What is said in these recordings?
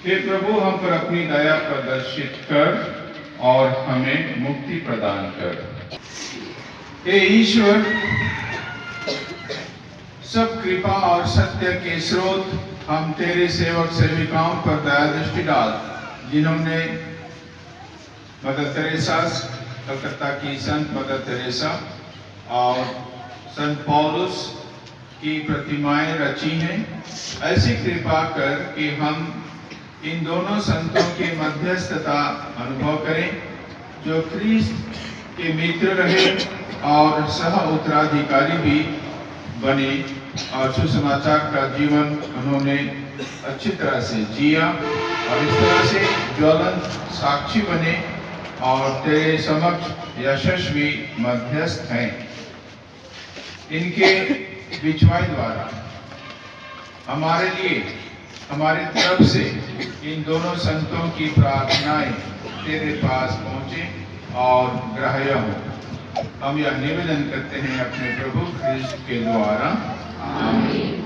हे प्रभु, हम पर अपनी दया प्रदर्शित कर और हमें मुक्ति प्रदान कर। हे ईश्वर, सब कृपा और सत्य के स्रोत, हम तेरे सेवक सेविकाओं पर दया दृष्टि डाल, जिन्होंने मदर तेरेसा, कलकत्ता की संत मदर तेरेसा और संत पौलुस की प्रतिमाएं रची हैं। ऐसी कृपा कर कि हम इन दोनों संतों के मध्यस्थता अनुभव करें, जो ख्रीस्त के मित्र रहे और सह उत्तराधिकारी भी बने और सुसमाचार का जीवन उन्होंने अच्छी तरह से जिया और इस तरह से ज्वलंत साक्षी बने और तेरे समक्ष यशस्वी मध्यस्थ हैं। इनके बिछवाई द्वारा हमारे लिए, हमारी तरफ से इन दोनों संतों की प्रार्थनाएं तेरे पास पहुंचे और ग्राह्य हो। हम यह निवेदन करते हैं अपने प्रभु ख्रीस्त के द्वारा। आमीन।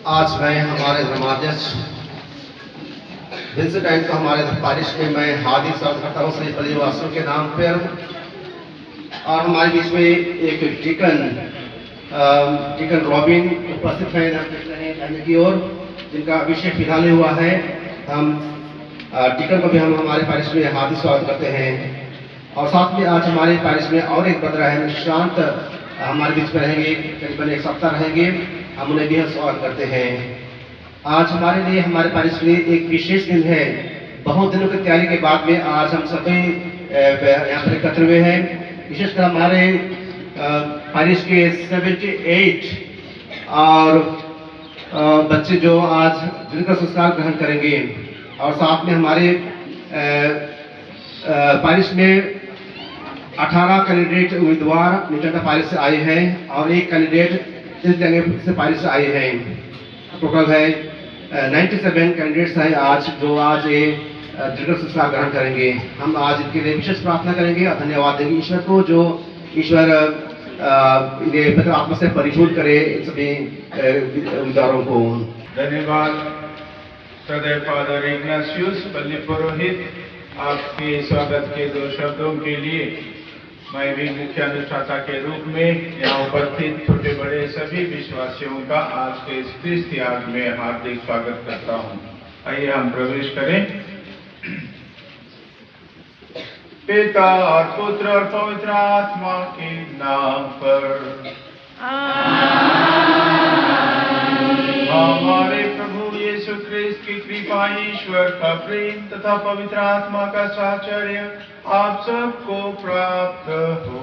आज मैं हमारे धर्माध्यक्ष विंसेंटाइन को हमारे पारिश में मैं हार्दिक स्वागत करता हूँ सभी परिवासियों के नाम पर। और हमारे बीच में एक डिकन रॉबिन उपस्थित हैं की ओर, जिनका अभिषेक फिलहाल हुआ है। हम डिकन को भी हम हमारे पारिश में हार्दिक स्वागत करते हैं। और साथ में आज हमारे पारिश में और एक बदरा है निशांत हमारे बीच में रहेंगे, करीबन एक सप्ताह रहेंगे। हम उन्हें भी स्वागत करते हैं। आज हमारे लिए, हमारे पारिश में एक विशेष दिन है। बहुत दिनों की तैयारी के बाद में आज हम सभी यहाँ पर एकत्र हुए हैं। विशेषकर हमारे पारिश के 78 और बच्चे जो आज जिनका संस्कार ग्रहण करेंगे। और साथ में हमारे पारिश में 18 कैंडिडेट उम्मीदवार निचंदा पारिश से आए हैं और एक कैंडिडेट से पारिश से आए हैं। टोटल है 97 कैंडिडेट्स हैं आज, जो आज ये दीर्घ संस्कार ग्रहण करेंगे। हम आज इनके लिए विशेष प्रार्थना करेंगे और धन्यवाद देंगे ईश्वर को, जो ईश्वर इन्हें पवित्र आत्मा से परिपूर्ण करे इन सभी उम्मीदवारों को। धन्यवाद सदैव फादर इग्नाशियस पल्ली पुरोहित, आपके स्वागत के 2 शब्दों के लिए मैं भी मुख्य अनुष्ठाता के रूप में यहाँ उपस्थित छोटे बड़े सभी विश्वासियों का आज के इस ख्रीस्त याग में हार्दिक स्वागत करता हूँ। आइए हम प्रवेश करें। पिता और पुत्र और पवित्र आत्मा के नाम पर। आमीन। हमारे प्रभु यीशु ख्रिस्त की कृपा, ईश्वर का प्रेम तथा पवित्र आत्मा का साहचर्य आप सबको प्राप्त हो।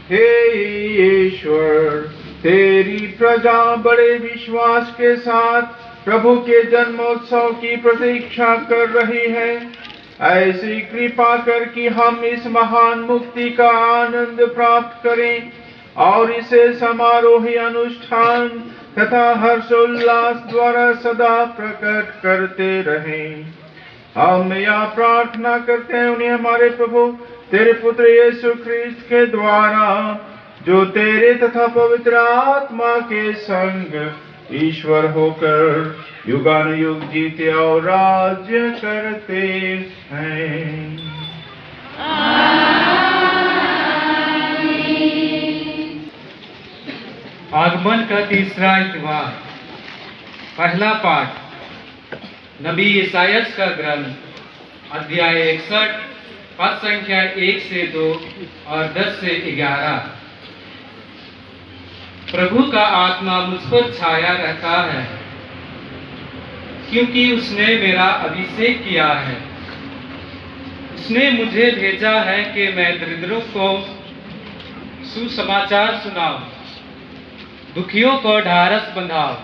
हे ईश्वर, तेरी प्रजा बड़े विश्वास के साथ प्रभु के जन्मोत्सव की प्रतीक्षा कर रही है। ऐसी कृपा कर कि हम इस महान मुक्ति का आनंद प्राप्त करें और इसे समारोही अनुष्ठान तथा हर्षोल्लास द्वारा सदा प्रकट करते रहें। हम यह प्रार्थना करते हैं उन्हें हमारे प्रभु तेरे पुत्र यीशु ख्रिस्त के द्वारा, जो तेरे तथा पवित्र आत्मा के संग ईश्वर होकर युगानुयुग जीते और राज्य करते हैं। आगमन का तीसरा इतवार। पहला पाठ नबी ईसायास का ग्रंथ अध्याय 61 पद संख्या 1 से 2 और 10 से 11। प्रभु का आत्मा मुझ पर छाया रहता है, क्योंकि उसने मेरा अभिषेक किया है। उसने मुझे भेजा है कि मैं दरिद्रों को सुसमाचार सुनाऊं, दुखियों को ढाढ़स बंधाऊं,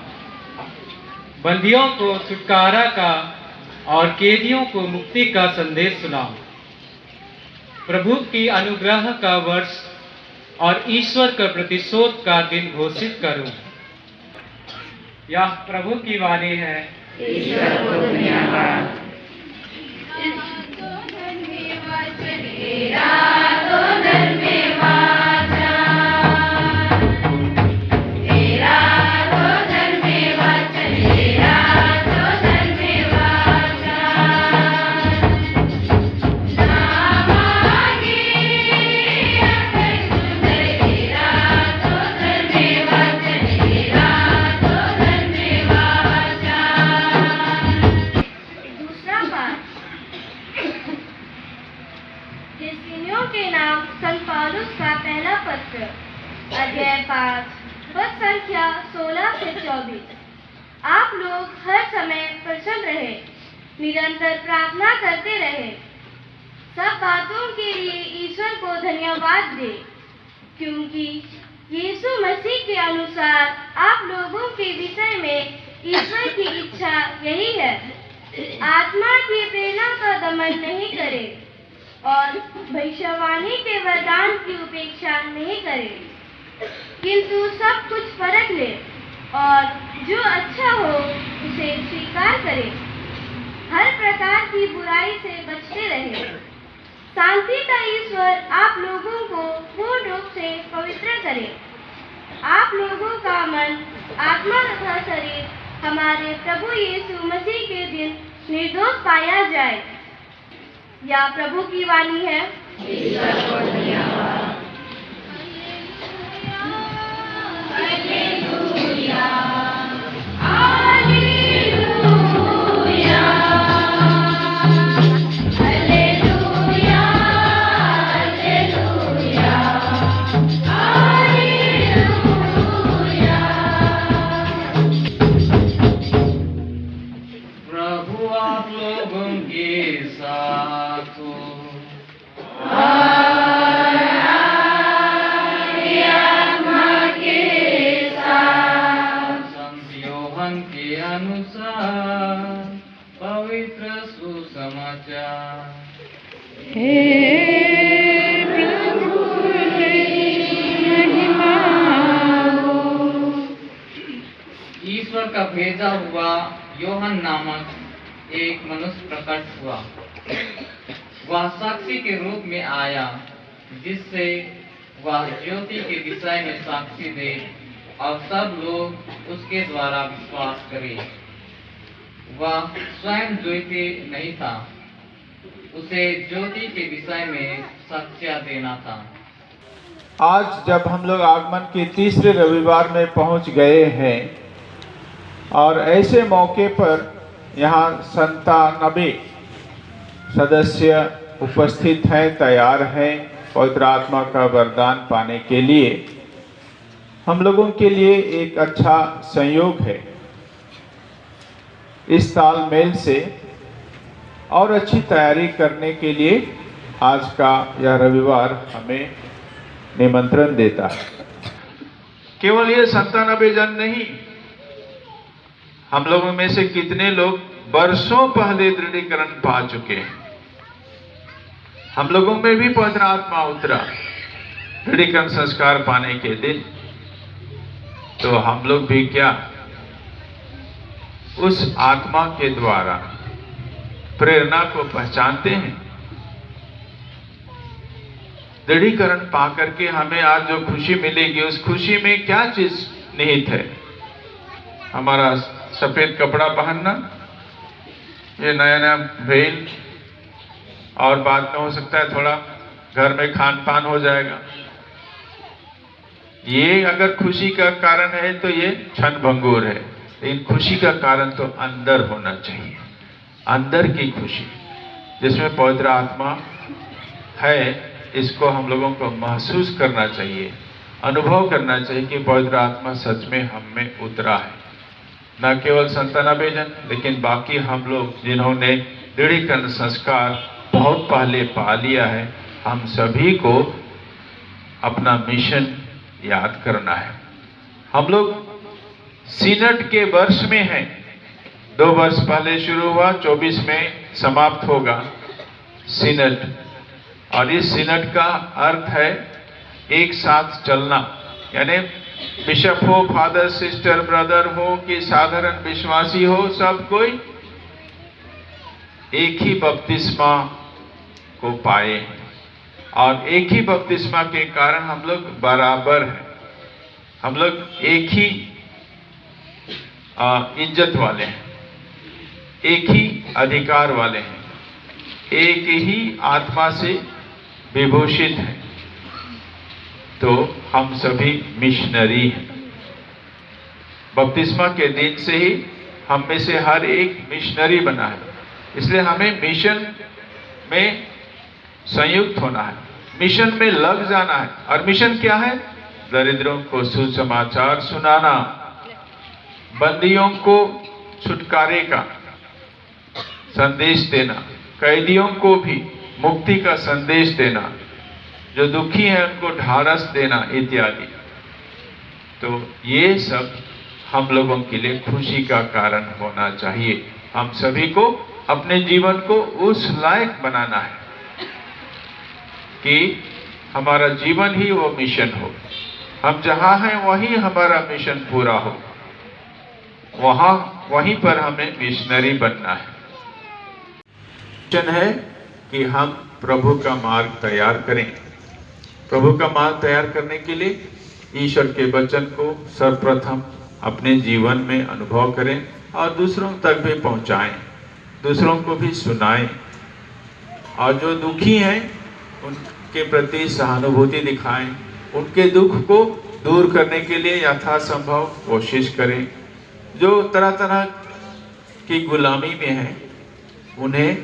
बंदियों को छुटकारा का और कैदियों को मुक्ति का संदेश सुनाऊं। प्रभु की अनुग्रह का वर्ष और ईश्वर का प्रतिशोध का दिन घोषित करूं। यह प्रभु की वाणी है। ईश्वर को धन्यवाद। थिस्सलुनीकियों के नाम संत पौलुस का पहला पत्र, अध्याय 5 पद संख्या 16 से 24। आप लोग हर समय प्रसन्न रहे, निरंतर प्रार्थना करते रहे, सब बातों के लिए ईश्वर को धन्यवाद दे, क्योंकि यीशु मसीह के अनुसार आप लोगों के विषय में ईश्वर की इच्छा यही है, आत्मा की प्रेरणा का दमन नहीं करे और भविष्यवाणी के वरदान की उपेक्षा नहीं करे, किंतु सब कुछ परख ले और जो अच्छा हो उसे स्वीकार करे, हर प्रकार की बुराई से बचते रहे। शांति का ईश्वर आप लोगों को पूर्ण रूप से पवित्र करे। आप लोगों का मन, आत्मा तथा शरीर हमारे प्रभु यीशु मसीह के दिन निर्दोष पाया जाए। या प्रभु की वाणी है। ईश्वर को धन्यवाद। प्रभु आप लोगों के साथ हो। संत योहन के अनुसार पवित्र सुसमाचार। ईश्वर का भेजा हुआ योहन नामक एक मनुष्य प्रकट हुआ। वह साक्षी के रूप में आया, जिससे वह ज्योति के विषय में साक्षी दे और सब लोग उसके द्वारा विश्वास करें। वह स्वयं ज्योति नहीं था, उसे ज्योति के विषय में साक्ष्य देना था। आज जब हम लोग आगमन के तीसरे रविवार में पहुंच गए हैं और ऐसे मौके पर यहाँ 97 सदस्य उपस्थित हैं, तैयार हैं पवित्र आत्मा का वरदान पाने के लिए, हम लोगों के लिए एक अच्छा संयोग है। इस तालमेल से और अच्छी तैयारी करने के लिए आज का यह रविवार हमें निमंत्रण देता है। केवल ये 97 जन नहीं, हम लोगों में से कितने लोग वर्षों पहले दृढ़ीकरण पा चुके हैं। हम लोगों में भी पवित्र आत्मा उतरा दृढ़ीकरण संस्कार पाने के दिन, तो हम लोग भी क्या उस आत्मा के द्वारा प्रेरणा को पहचानते हैं। दृढ़ीकरण पा करके हमें आज जो खुशी मिलेगी, उस खुशी में क्या चीज निहित है? हमारा सफेद कपड़ा पहनना, ये नया नया भेल, और बाद में हो सकता है थोड़ा घर में खान पान हो जाएगा। ये अगर खुशी का कारण है तो ये क्षण भंगुर है, लेकिन खुशी का कारण तो अंदर होना चाहिए। अंदर की खुशी जिसमें पवित्र आत्मा है, इसको हम लोगों को महसूस करना चाहिए, अनुभव करना चाहिए कि पवित्र आत्मा सच में हम में उतरा है। न केवल 97 जन, लेकिन बाकी हम लोग जिन्होंने दृढ़ीकरण संस्कार बहुत पहले पा लिया है, हम सभी को अपना मिशन याद करना है। हम लोग सीनट के वर्ष में हैं, 2 वर्ष पहले शुरू हुआ, 24 में समाप्त होगा सीनट। और इस सीनट का अर्थ है एक साथ चलना, यानी बिशप हो, फादर सिस्टर ब्रदर हो कि साधारण विश्वासी हो, सब कोई एक ही बपतिस्मा को पाए और एक ही बपतिस्मा के कारण हम लोग बराबर हैं। हम लोग एक ही इज्जत वाले हैं, एक ही अधिकार वाले हैं, एक ही आत्मा से विभूषित हैं। तो हम सभी मिशनरी हैं। बपतिस्मा के दिन से ही हम में से हर एक मिशनरी बना है, इसलिए हमें मिशन में संयुक्त होना है, मिशन में लग जाना है। और मिशन क्या है? दरिद्रों को सुसमाचार सुनाना, बंदियों को छुटकारे का संदेश देना, कैदियों को भी मुक्ति का संदेश देना, जो दुखी हैं उनको ढाढ़स देना इत्यादि। तो ये सब हम लोगों के लिए खुशी का कारण होना चाहिए। हम सभी को अपने जीवन को उस लायक बनाना है कि हमारा जीवन ही वो मिशन हो। हम जहाँ हैं वहीं हमारा मिशन पूरा हो, वहीं पर हमें मिशनरी बनना है। मिशन है कि हम प्रभु का मार्ग तैयार करें। प्रभु का मार्ग तैयार करने के लिए ईश्वर के वचन को सर्वप्रथम अपने जीवन में अनुभव करें और दूसरों तक भी पहुंचाएं, दूसरों को भी सुनाएं, और जो दुखी हैं उनके प्रति सहानुभूति दिखाएं, उनके दुख को दूर करने के लिए यथासंभव कोशिश करें। जो तरह तरह की गुलामी में हैं उन्हें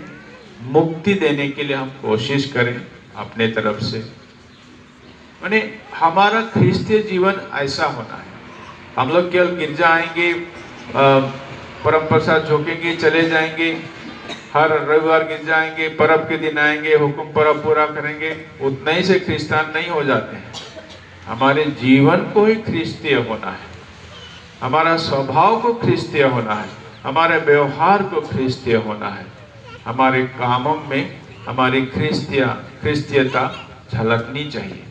मुक्ति देने के लिए हम कोशिश करें अपने तरफ से। माने हमारा ख्रिस्तीय जीवन ऐसा होना है। हम लोग केवल गिरजा आएंगे, परम प्रसाद झोंकेंगे, चले जाएंगे, हर रविवार गिरजा आएंगे, पर्व के दिन आएंगे, हुक्म पर्व पूरा करेंगे, उतना ही से क्रिस्तान नहीं हो जाते हैं। हमारे जीवन को ही ख्रिस्तीय होना है, हमारा स्वभाव को ख्रिस्तीय होना है, हमारे व्यवहार को ख्रिस्तीय होना है, हमारे कामों में हमारी ख्रिस्तीयता झलकनी चाहिए,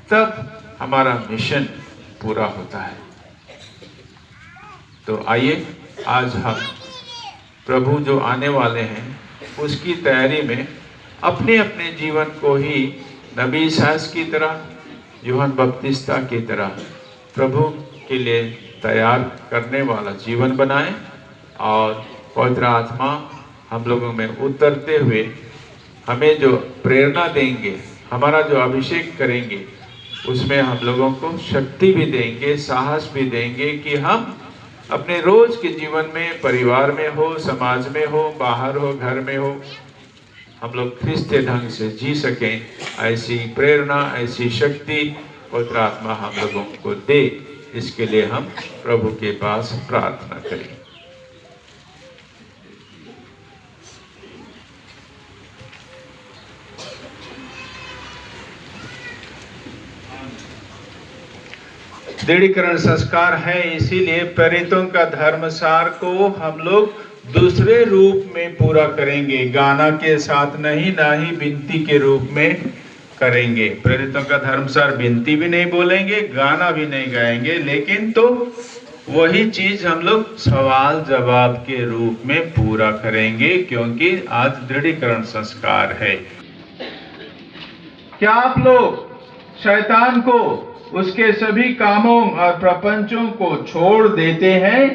तब हमारा मिशन पूरा होता है। तो आइए आज हम प्रभु जो आने वाले हैं उसकी तैयारी में अपने अपने जीवन को ही नबी ईसास की तरह, यूहन्ना बपतिस्ता की तरह प्रभु के लिए तैयार करने वाला जीवन बनाएं और पवित्र आत्मा हम लोगों में उतरते हुए हमें जो प्रेरणा देंगे, हमारा जो अभिषेक करेंगे, उसमें हम लोगों को शक्ति भी देंगे, साहस भी देंगे कि हम अपने रोज के जीवन में, परिवार में हो, समाज में हो, बाहर हो, घर में हो, हम लोग ख्रिस्तीय ढंग से जी सकें। ऐसी प्रेरणा, ऐसी शक्ति पवित्र आत्मा हम लोगों को दे, इसके लिए हम प्रभु के पास प्रार्थना करें। दृढ़ीकरण संस्कार है, इसीलिए प्रेरितों का धर्मसार को हम लोग दूसरे रूप में पूरा करेंगे, गाना के साथ नहीं, ना ही विनती के रूप में करेंगे। प्रेरितों का धर्मसार विनती भी नहीं बोलेंगे, गाना भी नहीं गाएंगे, लेकिन तो वही चीज हम लोग सवाल जवाब के रूप में पूरा करेंगे, क्योंकि आज दृढ़ीकरण संस्कार है। क्या आप लोग शैतान को, उसके सभी कामों और प्रपंचों को छोड़ देते हैं?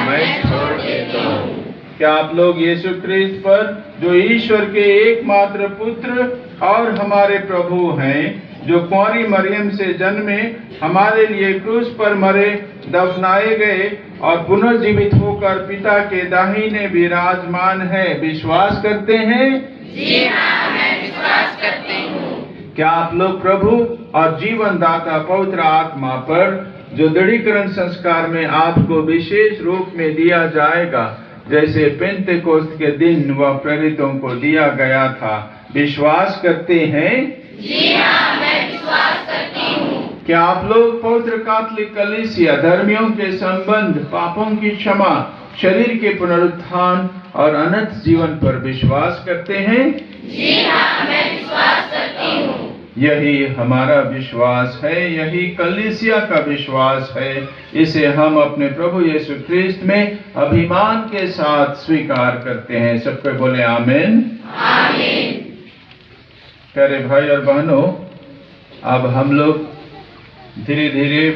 मैं छोड़ देता हूँ। क्या आप लोग यीशु क्रिस्त पर, जो ईश्वर के एकमात्र पुत्र और हमारे प्रभु हैं, जो कुंवारी मरियम से जन्मे, हमारे लिए क्रूस पर मरे, दफनाए गए और पुनर्जीवित होकर पिता के दाहिने विराजमान है, विश्वास करते हैं? जी हाँ, मैं विश्वास करती हूँ। क्या आप लोग प्रभु और जीवन दाता पवित्र आत्मा पर, जो दृढ़ीकरण संस्कार में आपको विशेष रूप में दिया जाएगा, जैसे पेंतेकोस्त के दिन वह प्रेरितों को दिया गया था, विश्वास करते हैं? जी हाँ, मैं विश्वास करती हूँ। क्या आप लोग पवित्र कैथोलिक कलीसिया, धर्मियों के संबंध, पापों की क्षमा, शरीर के पुनरुत्थान और अनंत जीवन पर विश्वास करते हैं? जी हाँ, मैं विश्वास करती हूँ। यही हमारा विश्वास है, यही कलीसिया का विश्वास है। इसे हम अपने प्रभु यीशु क्रिस्त में अभिमान के साथ स्वीकार करते हैं। सबको बोले आमीन। आमीन। प्यारे भाई और बहनों, अब हम लोग धीरे धीरे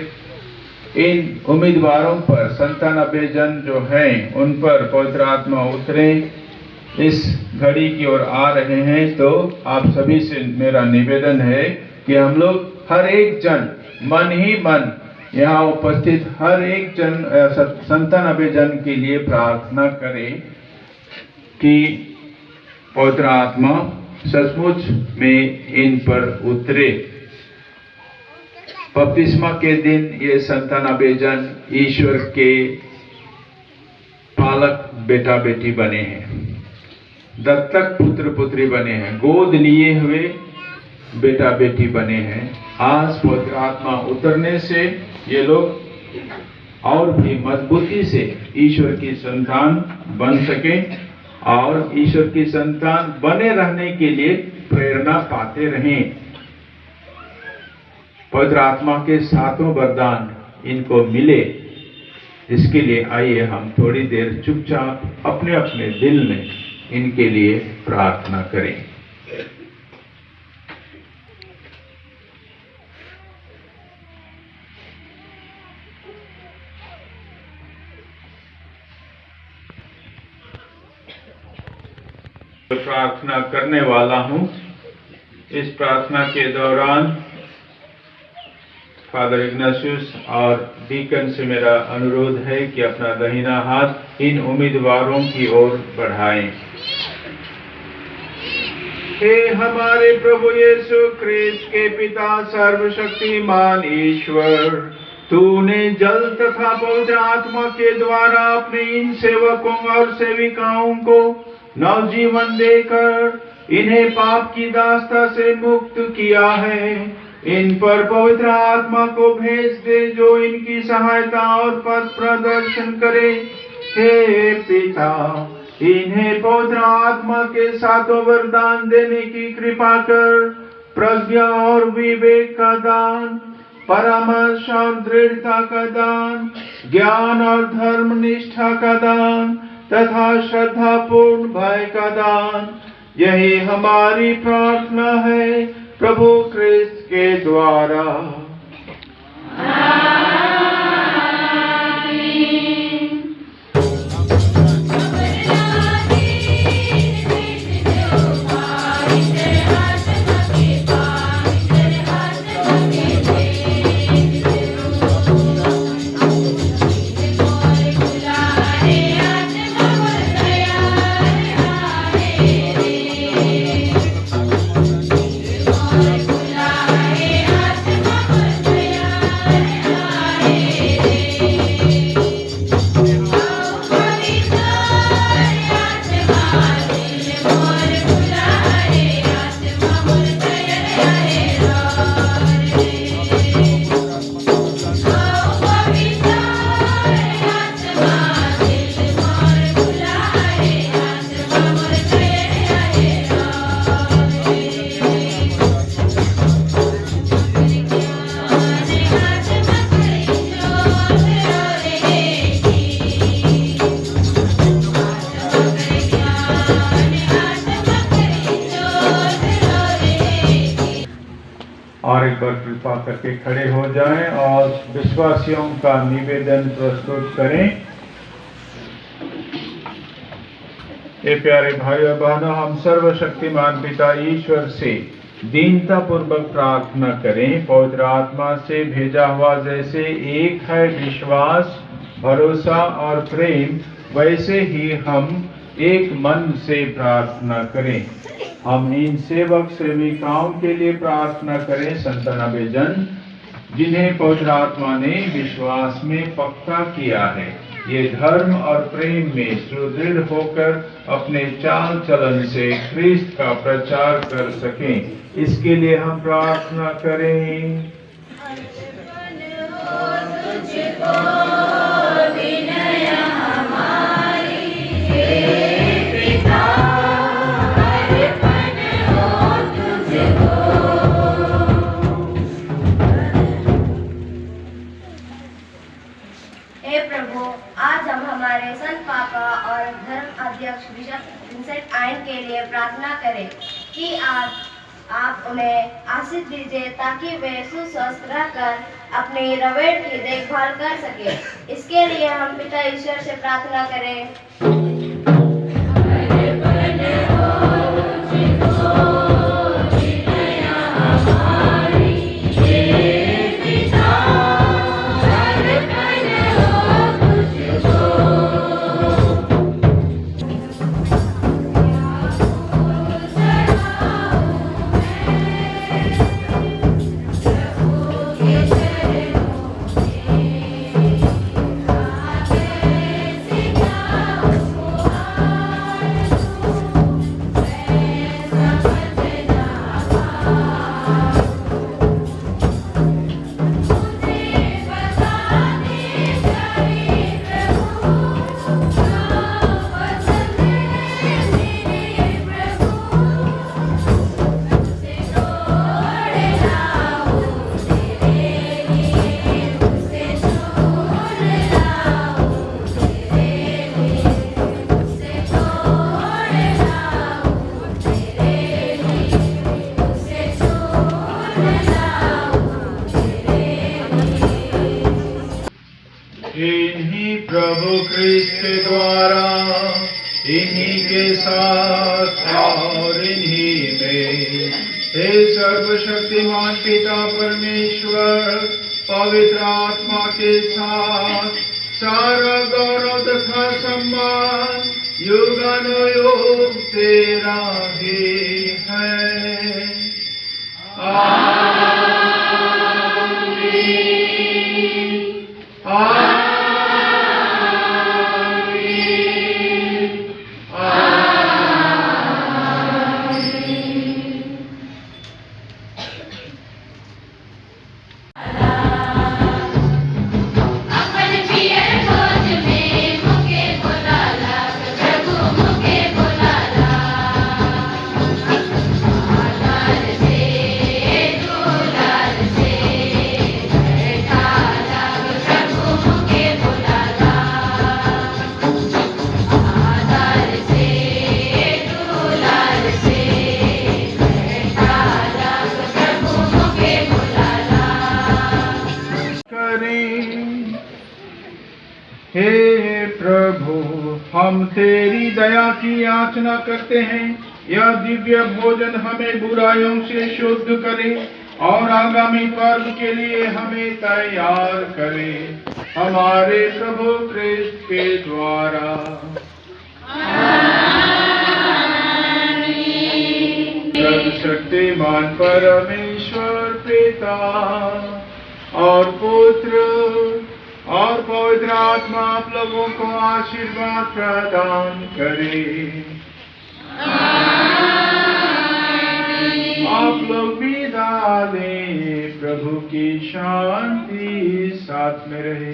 इन उम्मीदवारों पर, 97 जन जो हैं, उन पर पवित्र आत्मा उतरे, इस घड़ी की ओर आ रहे हैं। तो आप सभी से मेरा निवेदन है कि हम लोग हर एक जन मन ही मन यहाँ उपस्थित हर एक जन, 97 जन के लिए प्रार्थना करें कि पवित्र आत्मा सचमुच में इन पर उतरे। बपतिस्मा के दिन ये 97 जन ईश्वर के पालक बेटा बेटी बने हैं, दत्तक पुत्र पुत्री बने हैं, गोद लिए हुए बेटा बेटी बने हैं। आज पवित्र आत्मा उतरने से ये लोग और भी मजबूती से ईश्वर की संतान बन सके और ईश्वर की संतान बने रहने के लिए प्रेरणा पाते रहें। पवित्र आत्मा के सातों वरदान इनको मिले, इसके लिए आइए हम थोड़ी देर चुपचाप अपने अपने दिल में इनके लिए प्रार्थना करें। प्रार्थना करने वाला हूं। इस प्रार्थना के दौरान फादर इग्नाशियस और डीकन से मेरा अनुरोध है कि अपना दाहिना हाथ इन उम्मीदवारों की ओर बढ़ाएं। हे हमारे प्रभु यीशु क्रिस्त के पिता सर्वशक्तिमान ईश्वर, तूने जल तथा पवित्र आत्मा के द्वारा अपने इन सेवकों और सेविकाओं को नवजीवन देकर इन्हें पाप की दास्ता से मुक्त किया है। इन पर पवित्र आत्मा को भेज दे, जो इनकी सहायता और पथ प्रदर्शन करे। हे पिता, इन्हें पवित्र आत्मा के सातों वरदान देने की कृपा कर, प्रज्ञा और विवेक का दान, परामर्श और दृढ़ता का दान, ज्ञान और धर्म निष्ठा का दान तथा श्रद्धा पूर्ण भय का दान। यही हमारी प्रार्थना है प्रभु क्रिस्त के द्वारा। और एक बार कृपा करके खड़े हो जाएं और विश्वासियों का निवेदन प्रस्तुत करें। ये प्यारे भाई और बहनों, हम सर्वशक्तिमान पिता ईश्वर से दीनता पूर्वक प्रार्थना करें। पवित्र आत्मा से भेजा हुआ जैसे एक है विश्वास, भरोसा और प्रेम, वैसे ही हम एक मन से प्रार्थना करें। हम इन सेवक सेविकाओं के लिए प्रार्थना करें, 97 जन जिन्हें पवित्र आत्मा ने विश्वास में पक्का किया है। ये धर्म और प्रेम में सुदृढ़ होकर अपने चाल चलन से ख्रिस्त का प्रचार कर सकें, इसके लिए हम प्रार्थना करें। हे प्रभु, आज हम हमारे संत पापा और धर्म अध्यक्ष बिशप विंसेंट आयन के लिए प्रार्थना करें कि आज आप उन्हें आशीष दीजिए ताकि वे सुस्वस्थ रहकर अपनी रवेड़ की देखभाल कर सके। इसके लिए हम पिता ईश्वर से प्रार्थना करें। इन्हीं प्रभु क्रिस्त के द्वारा, इन्हीं के साथ और इन्हीं में, हे सर्वशक्तिमान पिता परमेश्वर, पवित्र आत्मा के साथ सारा गौरव तथा सम्मान युगानुयुग तेरा ही है। आमीन। मुके हे प्रभु, हम तेरी दया की याचना करते हैं। यह दिव्य भोजन हमें बुराइयों से शुद्ध करे और आगामी पर्व के लिए हमें तैयार करे, हमारे प्रभु क्रिस्त के द्वारा। सर्वशक्तिमान परमेश्वर पिता और पुत्र और पवित्र आत्मा आप लोगों को आशीर्वाद प्रदान करे। आप लोग विदा दें। प्रभु की शांति साथ में रहे।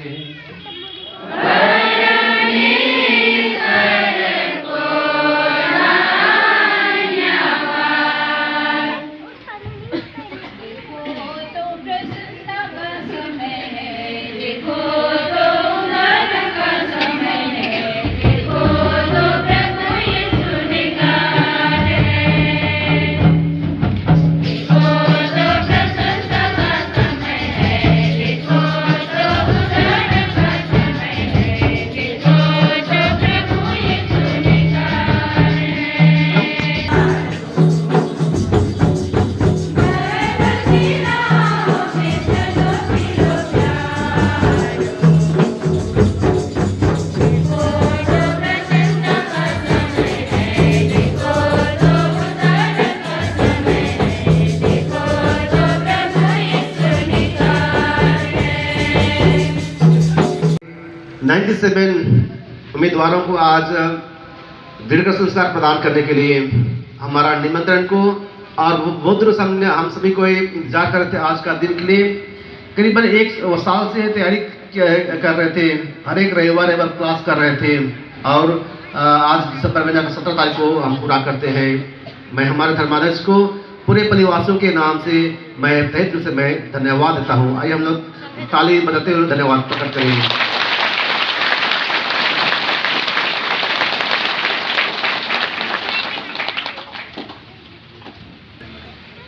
उम्मीदवारों को आज दीर्घ संस्कार प्रदान करने के लिए हमारा निमंत्रण को और बहुत दिनों से हम सभी को इंतजार कर रहे थे आज का दिन के लिए। करीबन एक साल से तैयारी कर रहे थे, हर एक रविवार क्लास कर रहे थे और आज दिसंबर महीना 17 तारीख को हम पूरा करते हैं। मैं हमारे धर्माध्यक्ष को पूरे परिवासियों के नाम से मैं तहे दिल से मैं धन्यवाद देता हूँ। आइए हम लोग ताली बजाते हुए धन्यवाद प्रकट करेंगे।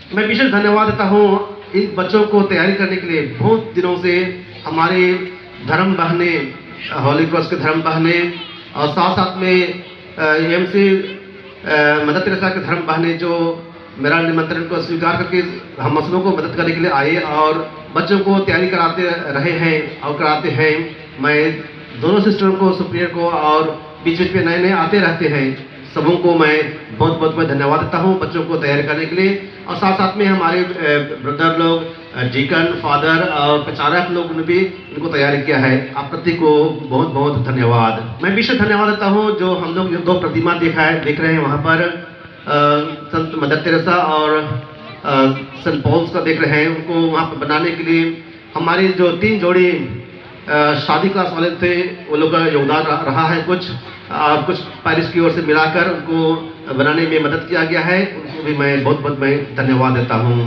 मैं विशेष धन्यवाद देता हूँ इन बच्चों को तैयारी करने के लिए। बहुत दिनों से हमारे धर्म बहने, होली क्रॉस के धर्म बहने और साथ साथ में एमसी मदर तेरेसा के धर्म बहने जो मेरा निमंत्रण को स्वीकार करके हम सबों को मदद करने के लिए आए और बच्चों को तैयारी कराते रहे हैं और कराते हैं। मैं दोनों सिस्टरों को, सुप्रियर को और बीच बीच में नए नए आते रहते हैं, सबों को मैं बहुत बहुत मैं धन्यवाद देता हूँ बच्चों को तैयार करने के लिए। और साथ साथ में हमारे ब्रदर लोग, डीकन, फादर और प्रचारक लोग ने भी इनको तैयारी किया है। आप प्रति को बहुत बहुत धन्यवाद। मैं विशेष धन्यवाद देता हूँ जो हम लोग जो 2 प्रतिमा देख रहे हैं वहाँ पर संत मदर तेरेसा और सेंट पॉल्स का देख रहे हैं। उनको वहाँ पर बनाने के लिए हमारी जो 3 जोड़ी शादी क्लास वाले थे वो लोग का योगदान रहा है। कुछ पैरिस की ओर से मिलाकर उनको बनाने में मदद किया गया है। उनको भी मैं बहुत बहुत मैं धन्यवाद देता हूँ।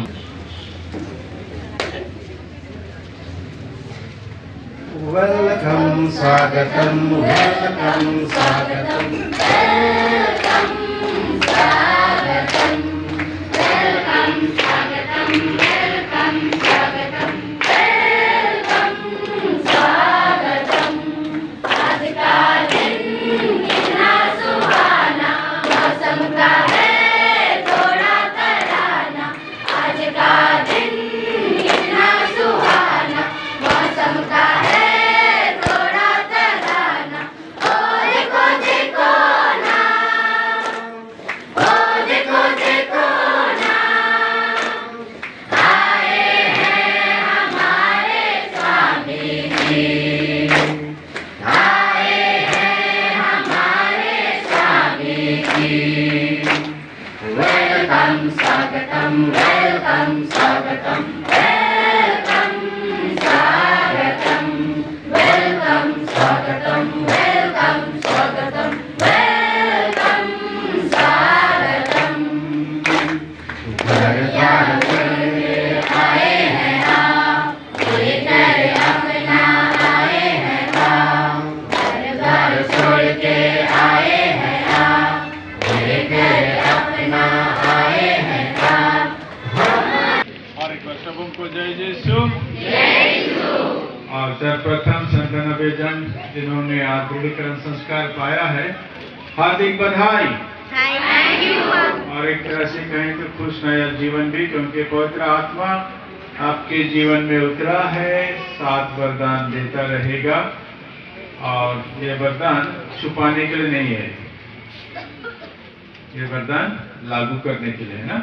वेलकम, स्वागतम, वेलकम, स्वागतम। और सर्वप्रथम 97 जन जिन्होंने आज दृढ़ीकरण संस्कार पाया है, हार्दिक बधाई। Thank you. और एक तरह से कहें तो खुश नया जीवन भी, क्योंकि पवित्र आत्मा आपके जीवन में उतरा है, 7 वरदान देता रहेगा। और ये वरदान छुपाने के लिए नहीं है, ये वरदान लागू करने के लिए है ना।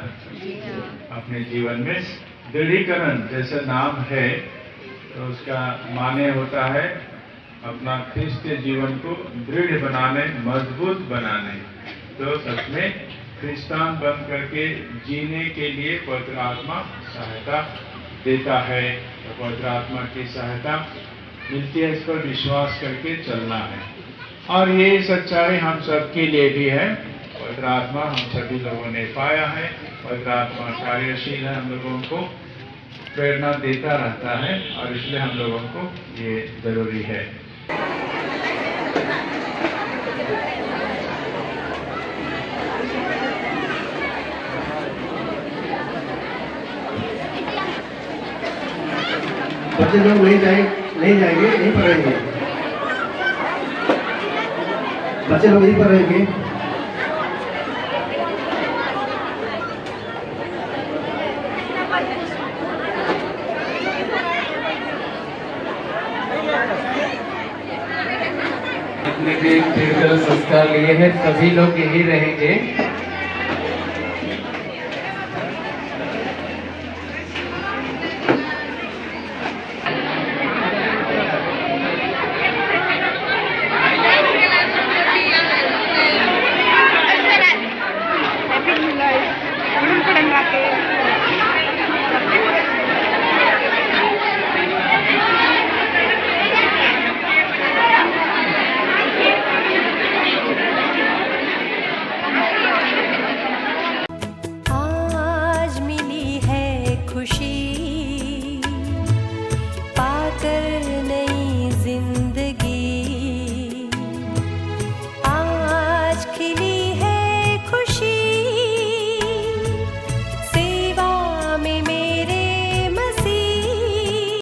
अपने जीवन में दृढ़ीकरण जैसा नाम है, तो उसका माने होता है अपना ख्रिस्तीय जीवन को दृढ़ बनाने, मजबूत बनाने। तो सच में क्रिस्तान बन करके जीने के लिए पवित्र आत्मा सहायता देता है। तो पवित्र आत्मा की सहायता मिलती है, इस पर विश्वास करके चलना है। और ये सच्चाई हम सबके लिए भी है। पवित्र आत्मा हम सभी लोगों ने पाया है। पवित्र आत्मा कार्यशील है, हम लोगों को प्रेरणा देता रहता है, और इसलिए हम लोगों को ये जरूरी है। बच्चे लोग नहीं जाएंगे, यहीं पर रहेंगे। बच्चे लोग यहीं पर रहेंगे। अपने भी दीर्घ संस्कार लिए हैं, सभी लोग यही रहेंगे।